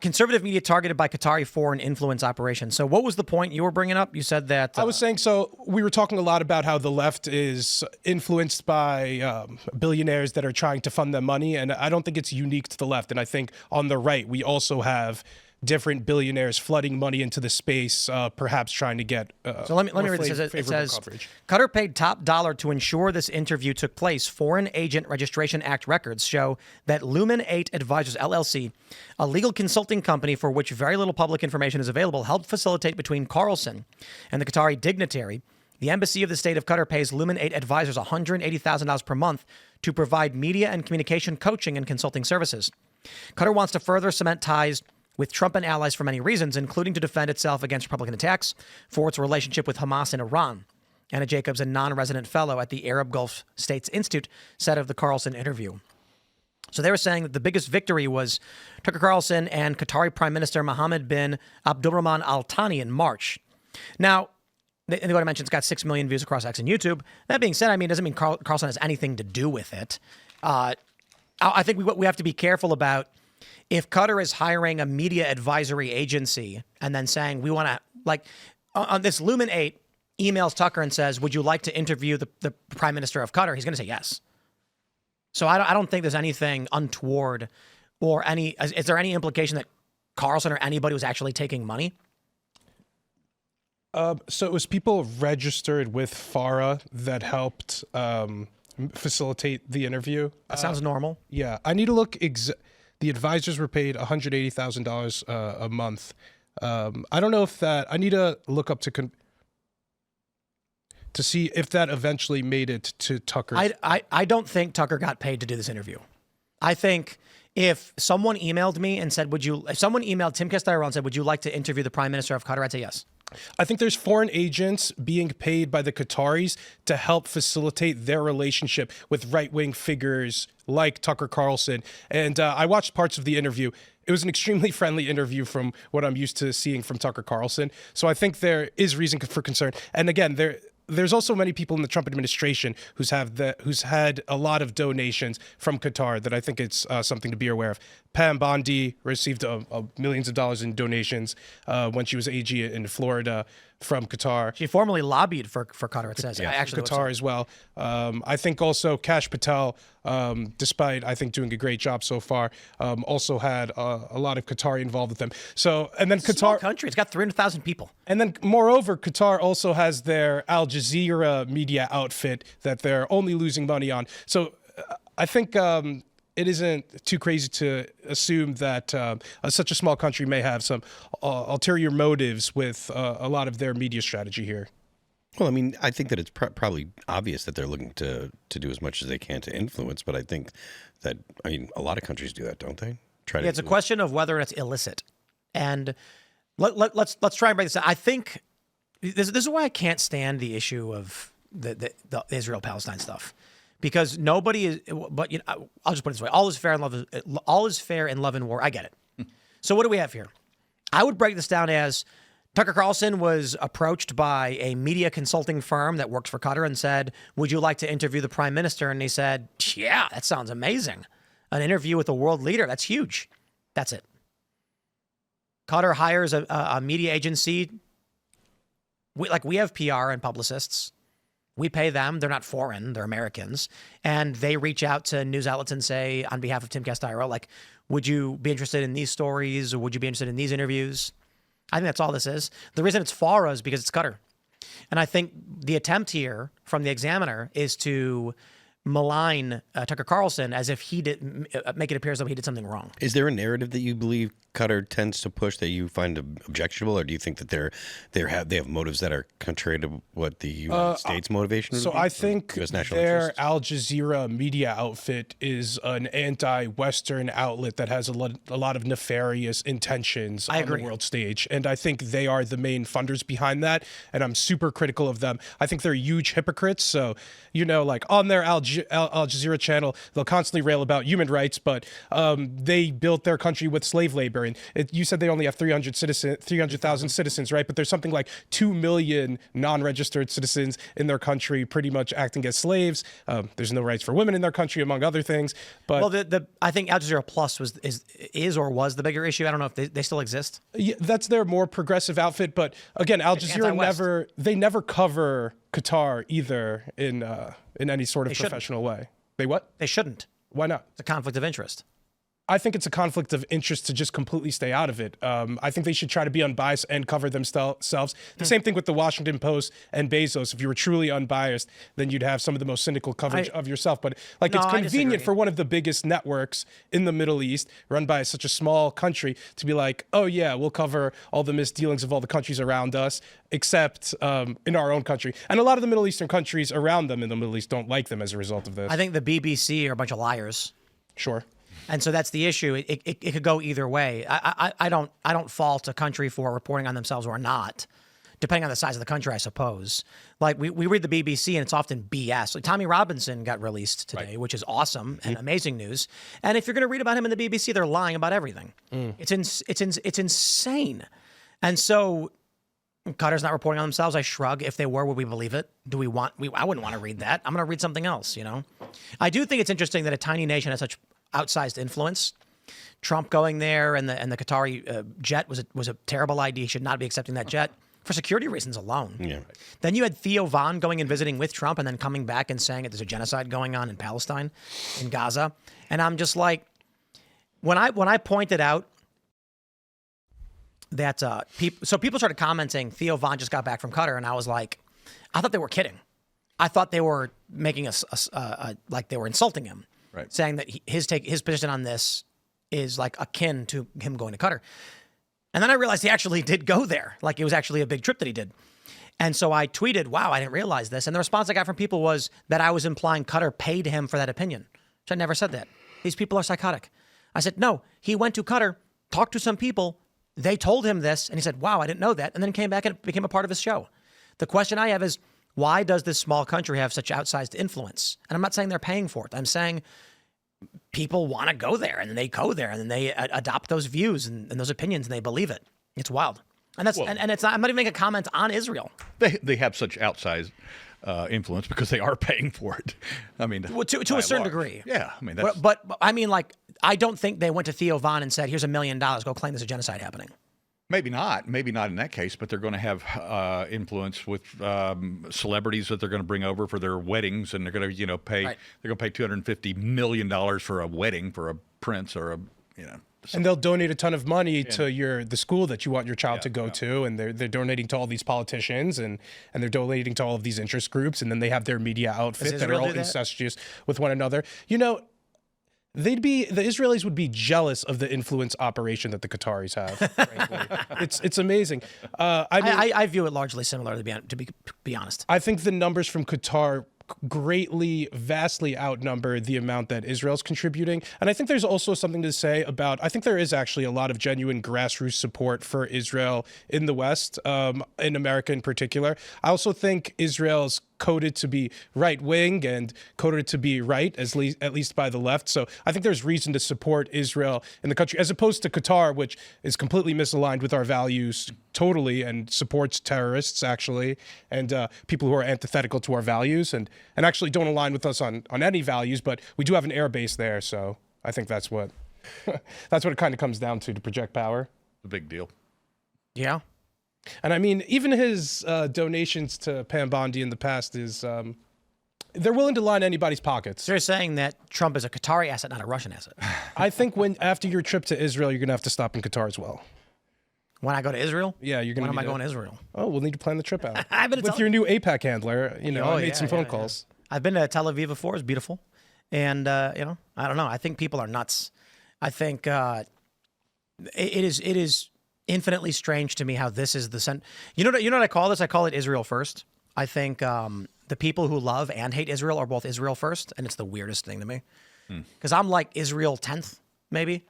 Conservative media targeted by Qatari foreign influence operations. So what was the point you were bringing up? You said that... I was saying, so we were talking a lot about how the left is influenced by billionaires that are trying to fund them money, and I don't think it's unique to the left. And I think on the right, we also have different billionaires flooding money into the space, perhaps trying to get so let me read this. It says, coverage. Qatar paid top dollar to ensure this interview took place. Foreign Agent Registration Act records show that Lumen 8 Advisors, LLC, a legal consulting company for which very little public information is available, helped facilitate between Carlson and the Qatari dignitary. The embassy of the state of Qatar pays Lumen 8 Advisors $180,000 per month to provide media and communication coaching and consulting services. Qatar wants to further cement ties with Trump and allies for many reasons, including to defend itself against Republican attacks, for its relationship with Hamas and Iran. Anna Jacobs, a non-resident fellow at the Arab Gulf States Institute, said of the Carlson interview. So they were saying that the biggest victory was Tucker Carlson and Qatari Prime Minister Mohammed bin Abdulrahman Al Thani in March. Now, they want to mention it's got 6 million views across X and YouTube. That being said, I mean, it doesn't mean Carlson has anything to do with it. I think we have to be careful about if Qatar is hiring a media advisory agency and then saying, we want to, like, on this Lumen 8 emails Tucker and says, would you like to interview the Prime Minister of Qatar? He's going to say yes. So I don't think there's anything untoward or is there any implication that Carlson or anybody was actually taking money? So it was people registered with FARA that helped facilitate the interview. That sounds normal. Yeah, I need to look. The advisors were paid $180,000 a month. I don't know if that. I need to look up to see if that eventually made it to Tucker. I don't think Tucker got paid to do this interview. I think if someone emailed me and said, if someone emailed Timcast and said, would you like to interview the Prime Minister of Qatar? I'd say yes. I think there's foreign agents being paid by the Qataris to help facilitate their relationship with right-wing figures like Tucker Carlson. And I watched parts of the interview. It was an extremely friendly interview from what I'm used to seeing from Tucker Carlson. So I think there is reason for concern. And again, there's also many people in the Trump administration who's had a lot of donations from Qatar that I think it's something to be aware of. Pam Bondi received millions of dollars in donations when she was AG in Florida from Qatar. She formerly lobbied for Qatar, it says. Yeah, actually Qatar as well. I think also Kash Patel, despite I think doing a great job so far, also had a lot of Qatari involved with them. So, and then it's a small country. It's got 300,000 people. And then moreover, Qatar also has their Al Jazeera media outfit that they're only losing money on. So I think it isn't too crazy to assume that such a small country may have some ulterior motives with a lot of their media strategy here. Well, I mean, I think that it's probably obvious that they're looking to do as much as they can to influence, but I think that, I mean, a lot of countries do that, don't they? It's a question of whether it's illicit. And let's try and break this down. I think this is why I can't stand the issue of the Israel-Palestine stuff. Because nobody is, but you know, I'll just put it this way: all is fair in love. All is fair in love and war. I get it. So what do we have here? I would break this down as Tucker Carlson was approached by a media consulting firm that works for Qatar and said, "Would you like to interview the Prime Minister?" And he said, "Yeah, that sounds amazing. An interview with a world leader. That's huge." That's it. Qatar hires a media agency. We have PR and publicists. We pay them. They're not foreign. They're Americans. And they reach out to news outlets and say, on behalf of Timcast IRL, like, would you be interested in these stories? Or would you be interested in these interviews? I think that's all this is. The reason it's FARA is because it's Qatar. And I think the attempt here from the Examiner is to malign Tucker Carlson as if he did, make it appear as though he did something wrong. Is there a narrative that you believe Qatar tends to push that you find objectionable, or do you think that they have motives that are contrary to what the United States motivation would be? So I think US national their interest? Al Jazeera media outfit is an anti-Western outlet that has a lot of nefarious intentions on the world stage. And I think they are the main funders behind that. And I'm super critical of them. I think they're huge hypocrites. So, you know, like on their Al Jazeera channel, they'll constantly rail about human rights, but they built their country with slave labor. And you said they only have 300,000 citizens, right? But there's something like 2 million non-registered citizens in their country, pretty much acting as slaves. There's no rights for women in their country, among other things. But well, I think Al Jazeera Plus was the bigger issue. I don't know if they still exist. yeah, that's their more progressive outfit. But again, Al Jazeera never cover Qatar either in any sort of professional way. They what? They shouldn't. Why not? It's a conflict of interest. I think it's a conflict of interest to just completely stay out of it. I think they should try to be unbiased and cover themselves. The same thing with the Washington Post and Bezos. If you were truly unbiased, then you'd have some of the most cynical coverage of yourself. But it's convenient for one of the biggest networks in the Middle East, run by such a small country, to be like, oh yeah, we'll cover all the misdealings of all the countries around us, except in our own country. And a lot of the Middle Eastern countries around them in the Middle East don't like them as a result of this. I think the BBC are a bunch of liars. Sure. And so that's the issue. It could go either way. I don't fault a country for reporting on themselves or not, depending on the size of the country, I suppose. Like we read the BBC and it's often BS. Like Tommy Robinson got released today, which is awesome and amazing news. And if you're going to read about him in the BBC, they're lying about everything. It's insane. And so Qatar's not reporting on themselves. I shrug. If they were, would we believe it? I wouldn't want to read that. I'm going to read something else. I do think it's interesting that a tiny nation has such outsized influence. Trump going there and the Qatari jet was a terrible idea. He should not be accepting that jet for security reasons alone. Yeah. Then you had Theo Von going and visiting with Trump and then coming back and saying that there's a genocide going on in Palestine, in Gaza. And I'm just like, when I pointed out that people started commenting, Theo Von just got back from Qatar, and I was like, I thought they were kidding. I thought they were making us like they were insulting him. Right. Saying that his position on this is like akin to him going to Qatar. And then I realized he actually did go there. Like it was actually a big trip that he did. And so I tweeted, wow, I didn't realize this. And the response I got from people was that I was implying Qatar paid him for that opinion, which I never said that. These people are psychotic. I said, no, he went to Qatar, talked to some people. They told him this. And he said, wow, I didn't know that. And then came back and it became a part of his show. The question I have is, why does this small country have such outsized influence? And I'm not saying they're paying for it. I'm saying people want to go there, and they go there, and then they adopt those views and those opinions, and they believe it. It's wild. And that's and it's not, I'm not even making a comment on Israel. They have such outsized influence because they are paying for it. I mean, to a certain degree. Yeah, I mean, that's... but I mean, like, I don't think they went to Theo Von and said, "Here's $1 million. Go claim there's a genocide happening." Maybe not in that case, but they're going to have influence with celebrities that they're going to bring over for their weddings, and they're going to, pay. Right. They're going to pay $250 million for a wedding for a prince or a, And they'll donate a ton of money to the school that you want your child to go to, and they're donating to all these politicians, and they're donating to all of these interest groups, and then they have their media outfit that are all incestuous with one another. The Israelis would be jealous of the influence operation that the Qataris have. Frankly. It's amazing. I view it largely similar, to be honest. I think the numbers from Qatar vastly outnumber the amount that Israel's contributing. And I think there's also something to say about, I think there is actually a lot of genuine grassroots support for Israel in the West, in America in particular. I also think Israel's coded to be right-wing and coded to be right, at least by the left. So I think there's reason to support Israel in the country, as opposed to Qatar, which is completely misaligned with our values totally and supports terrorists, actually, and people who are antithetical to our values and actually don't align with us on any values, but we do have an air base there. So I think that's what it kind of comes down to project power. A big deal. Yeah. And I mean, even his donations to Pam Bondi in the past is, they're willing to line anybody's pockets. They're saying that Trump is a Qatari asset, not a Russian asset. I think after your trip to Israel, you're going to have to stop in Qatar as well. When I go to Israel? Yeah, you're going to. When am I going to Israel? Oh, we'll need to plan the trip out. With your new APAC handler, I made some phone calls. I've been to Tel Aviv before. It's beautiful. And, I don't know. I think people are nuts. I think it is infinitely strange to me how this is the You know what I call this? I call it Israel first. I think the people who love and hate Israel are both Israel first, and it's the weirdest thing to me. Because I'm like Israel 10th, maybe.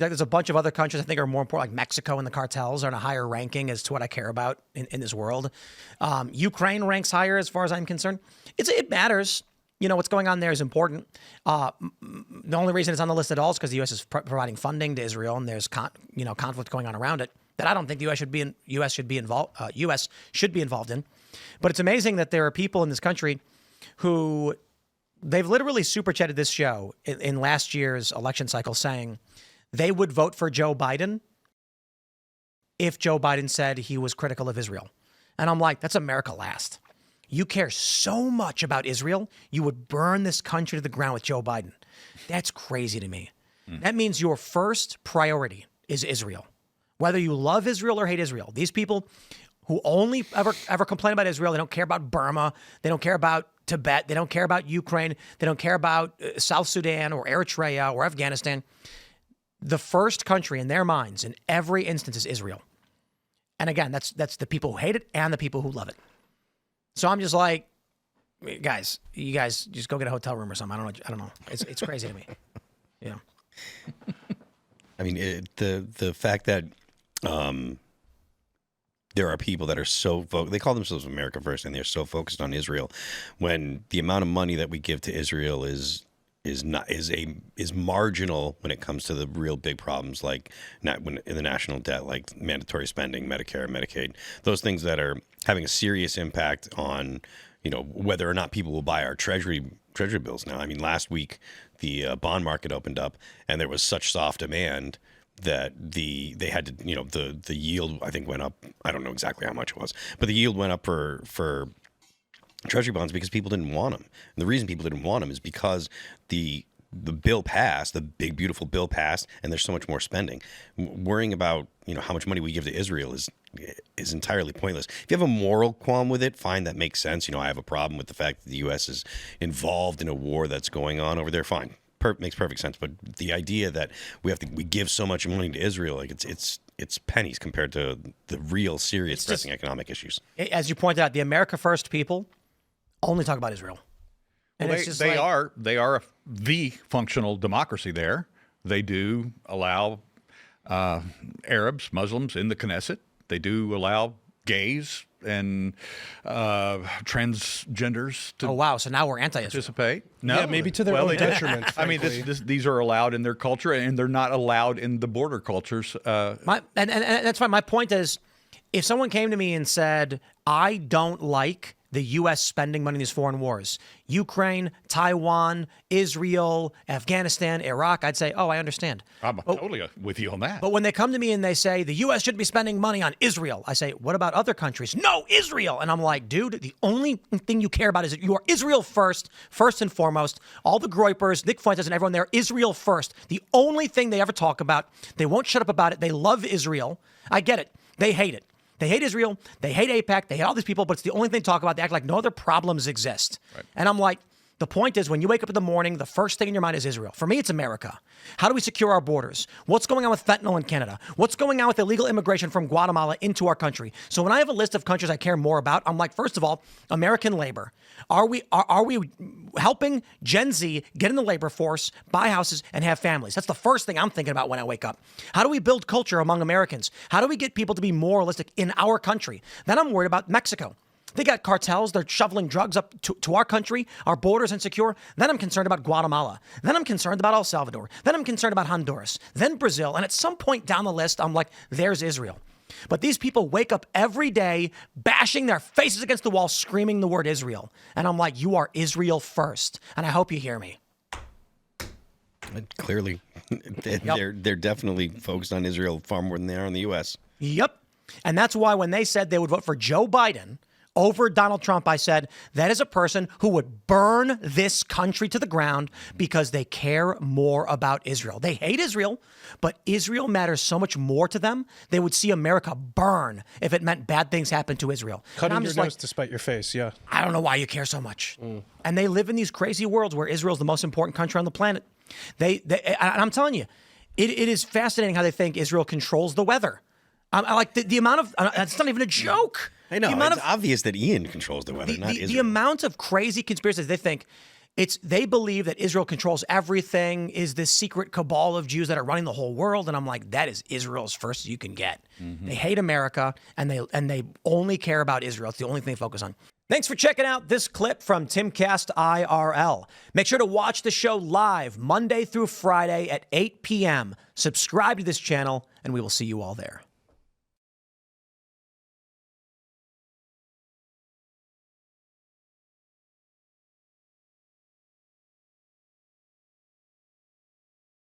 Like there's a bunch of other countries I think are more important, like Mexico and the cartels are in a higher ranking as to what I care about in this world. Ukraine ranks higher as far as I'm concerned. It matters. what's going on there is important. The only reason it's on the list at all is because the U.S. is providing funding to Israel, and there's conflict going on around it that I don't think the U.S. should be involved in. But it's amazing that there are people in this country who they've literally super chatted this show in last year's election cycle saying they would vote for Joe Biden if Joe Biden said he was critical of Israel. And I'm like, that's America last. You care so much about Israel, you would burn this country to the ground with Joe Biden. That's crazy to me. That means your first priority is Israel. Whether you love Israel or hate Israel, these people who only ever complain about Israel, they don't care about Burma, they don't care about Tibet, they don't care about Ukraine, they don't care about South Sudan or Eritrea or Afghanistan. The first country in their minds in every instance is Israel. And again, that's the people who hate it and the people who love it. So I'm just like, guys, you guys just go get a hotel room or something. I don't know. It's crazy to me. Yeah. I mean, the fact that there are people that are so they call themselves America First, and they're so focused on Israel, when the amount of money that we give to Israel is marginal when it comes to the real big problems like in the national debt, like mandatory spending, Medicare, Medicaid, those things that are having a serious impact on whether or not people will buy our treasury bills now. I mean, last week the bond market opened up, and there was such soft demand that they had to the yield I think went up. I don't know exactly how much it was, but the yield went up for Treasury bonds because people didn't want them. And the reason people didn't want them is because the bill passed, the big beautiful bill passed, and there's so much more spending. Worrying about how much money we give to Israel is entirely pointless. If you have a moral qualm with it, fine, that makes sense. I have a problem with the fact that the U.S. is involved in a war that's going on over there. Fine, makes perfect sense. But the idea that we give so much money to Israel, like it's pennies compared to the real serious pressing economic issues. As you pointed out, the America First people only talk about Israel. And well, they are the functional democracy there. They do allow Arabs, Muslims in the Knesset. They do allow gays and transgenders to oh wow! So now we're anti-Israel. Participate. No, Yeah, maybe to their own detriment. I mean, these are allowed in their culture, and they're not allowed in the border cultures. And that's fine. My point is, if someone came to me and said, "I don't like the U.S. spending money in these foreign wars, Ukraine, Taiwan, Israel, Afghanistan, Iraq," I'd say, oh, I understand. I'm totally with you on that. But when they come to me and they say, the U.S. should be spending money on Israel, I say, what about other countries? No, Israel. And I'm like, dude, the only thing you care about is that you are Israel first and foremost. All the Groypers, Nick Fuentes, and everyone there, Israel first. The only thing they ever talk about, they won't shut up about it. They love Israel. I get it. They hate it. They hate Israel. They hate AIPAC. They hate all these people, but it's the only thing they talk about. They act like no other problems exist. Right. And I'm like, the point is, when you wake up in the morning, the first thing in your mind is Israel. For me, it's America. How do we secure our borders? What's going on with fentanyl in Canada? What's going on with illegal immigration from Guatemala into our country? So when I have a list of countries I care more about, I'm like, first of all, American labor. Are we helping Gen Z get in the labor force, buy houses, and have families? That's the first thing I'm thinking about when I wake up. How do we build culture among Americans? How do we get people to be moralistic in our country? Then I'm worried about Mexico. They got cartels. They're shoveling drugs up to our country. Our borders insecure. Then I'm concerned about Guatemala. Then I'm concerned about El Salvador. Then I'm concerned about Honduras. Then Brazil. And at some point down the list, I'm like, there's Israel. But these people wake up every day bashing their faces against the wall, screaming the word Israel. And I'm like, you are Israel first. And I hope you hear me. Clearly, they're definitely focused on Israel far more than they are on the U.S. Yep. And that's why when they said they would vote for Joe Biden over Donald Trump, I said, that is a person who would burn this country to the ground because they care more about Israel. They hate Israel, but Israel matters so much more to them. They would see America burn if it meant bad things happen to Israel. Cutting your nose to spite your face, yeah. I don't know why you care so much. And they live in these crazy worlds where Israel is the most important country on the planet. And I'm telling you, it is fascinating how they think Israel controls the weather. I like the amount of, it's not even a joke. I know. It's obvious that Ian controls the weather, not Israel. The amount of crazy conspiracies they think, they believe that Israel controls everything, is this secret cabal of Jews that are running the whole world. And I'm like, that is Israel's first you can get. Mm-hmm. They hate America, and they only care about Israel. It's the only thing they focus on. Thanks for checking out this clip from Timcast IRL. Make sure to watch the show live Monday through Friday at 8 p.m. Subscribe to this channel, and we will see you all there.